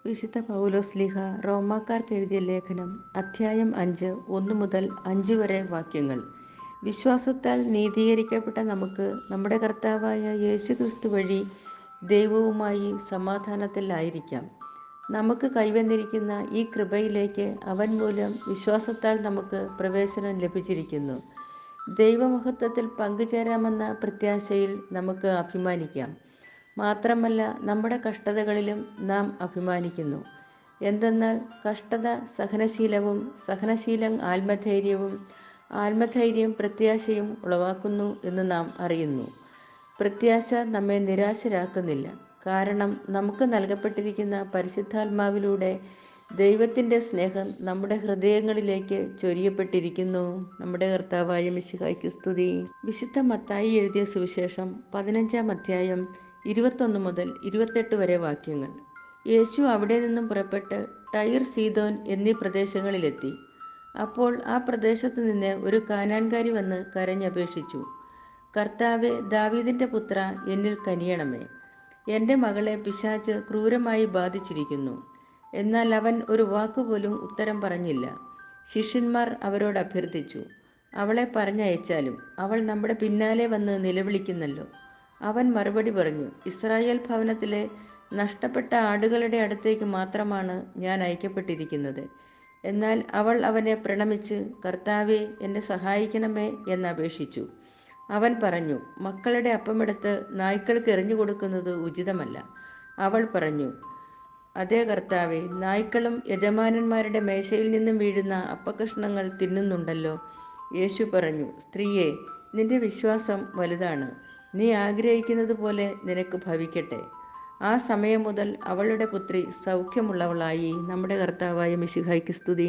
വിശുദ്ധ പൗലോസ്ലീഹ റോമാക്കാർക്ക് എഴുതിയ ലേഖനം അധ്യായം 5 1 മുതൽ 5 വരെ വാക്യങ്ങൾ. വിശ്വാസത്താൽ നീതീകരിക്കപ്പെട്ട നമുക്ക് നമ്മുടെ കർത്താവായ യേശുക്രിസ്തു വഴി ദൈവവുമായി സമാധാനത്തിലായിരിക്കാം. നമുക്ക് കൈവന്നിരിക്കുന്ന ഈ കൃപയിലേക്ക് അവൻ മൂലം വിശ്വാസത്താൽ നമുക്ക് പ്രവേശനം ലഭിച്ചിരിക്കുന്നു. ദൈവമഹത്വത്തിൽ പങ്കുചേരാമെന്ന പ്രത്യാശയിൽ നമുക്ക് അഭിമാനിക്കാം. മാത്രമല്ല, നമ്മുടെ കഷ്ടതകളിലും നാം അഭിമാനിക്കുന്നു. എന്തെന്നാൽ കഷ്ടത സഹനശീലവും, സഹനശീലം ആത്മധൈര്യവും, ആത്മധൈര്യം പ്രത്യാശയും ഉളവാക്കുന്നു എന്ന് നാം അറിയുന്നു. പ്രത്യാശ നമ്മെ നിരാശരാക്കുന്നില്ല. കാരണം നമുക്ക് നൽകപ്പെട്ടിരിക്കുന്ന പരിശുദ്ധാത്മാവിലൂടെ ദൈവത്തിൻ്റെ സ്നേഹം നമ്മുടെ ഹൃദയങ്ങളിലേക്ക് ചൊരിയപ്പെട്ടിരിക്കുന്നു. നമ്മുടെ കർത്താവായ മിശിഹായ്ക്ക് സ്തുതി. വിശുദ്ധ മത്തായി എഴുതിയ സുവിശേഷം 15-ാം അധ്യായം 21 മുതൽ 28 വരെ വാക്യങ്ങൾ. യേശു അവിടെ നിന്നും പുറപ്പെട്ട് ടൈർ, സീദോൻ എന്നീ പ്രദേശങ്ങളിലെത്തി. അപ്പോൾ ആ പ്രദേശത്തു നിന്ന് ഒരു കാനാൻകാരി വന്ന് കരഞ്ഞപേക്ഷിച്ചു, കർത്താവേ, ദാവീദിൻ്റെ പുത്ര, എന്നിൽ കനിയണമേ. എൻ്റെ മകളെ പിശാച് ക്രൂരമായി ബാധിച്ചിരിക്കുന്നു. എന്നാൽ അവൻ ഒരു വാക്കുപോലും ഉത്തരം പറഞ്ഞില്ല. ശിഷ്യന്മാർ അവരോട് അഭ്യർത്ഥിച്ചു, അവളെ പറഞ്ഞയച്ചാലും. അവൾ നമ്മുടെ പിന്നാലെ വന്ന് നിലവിളിക്കുന്നല്ലോ. അവൻ മറുപടി പറഞ്ഞു, ഇസ്രായേൽ ഭവനത്തിലെ നഷ്ടപ്പെട്ട ആടുകളുടെ അടുത്തേക്ക് മാത്രമാണ് ഞാൻ അയക്കപ്പെട്ടിരിക്കുന്നത്. എന്നാൽ അവൾ അവനെ പ്രണമിച്ച്, കർത്താവേ, എന്നെ സഹായിക്കണമേ എന്നപേക്ഷിച്ചു. അവൻ പറഞ്ഞു, മക്കളുടെ അപ്പമെടുത്ത് നായ്ക്കൾക്ക് എറിഞ്ഞു കൊടുക്കുന്നത് ഉചിതമല്ല. അവൾ പറഞ്ഞു, അതേ കർത്താവേ, നായ്ക്കളും യജമാനന്മാരുടെ മേശയിൽ നിന്നും വീഴുന്ന അപ്പക്കഷ്ണങ്ങൾ തിന്നുന്നുണ്ടല്ലോ. യേശു പറഞ്ഞു, സ്ത്രീയെ, നിന്റെ വിശ്വാസം വലുതാണ്. നീ ആഗ്രഹിക്കുന്നത് പോലെ നിനക്ക് ഭവിക്കട്ടെ. ആ സമയം മുതൽ അവളുടെ പുത്രി സൗഖ്യമുള്ളവളായി. നമ്മുടെ കർത്താവായ മിശിഹായ്ക്ക് സ്തുതി.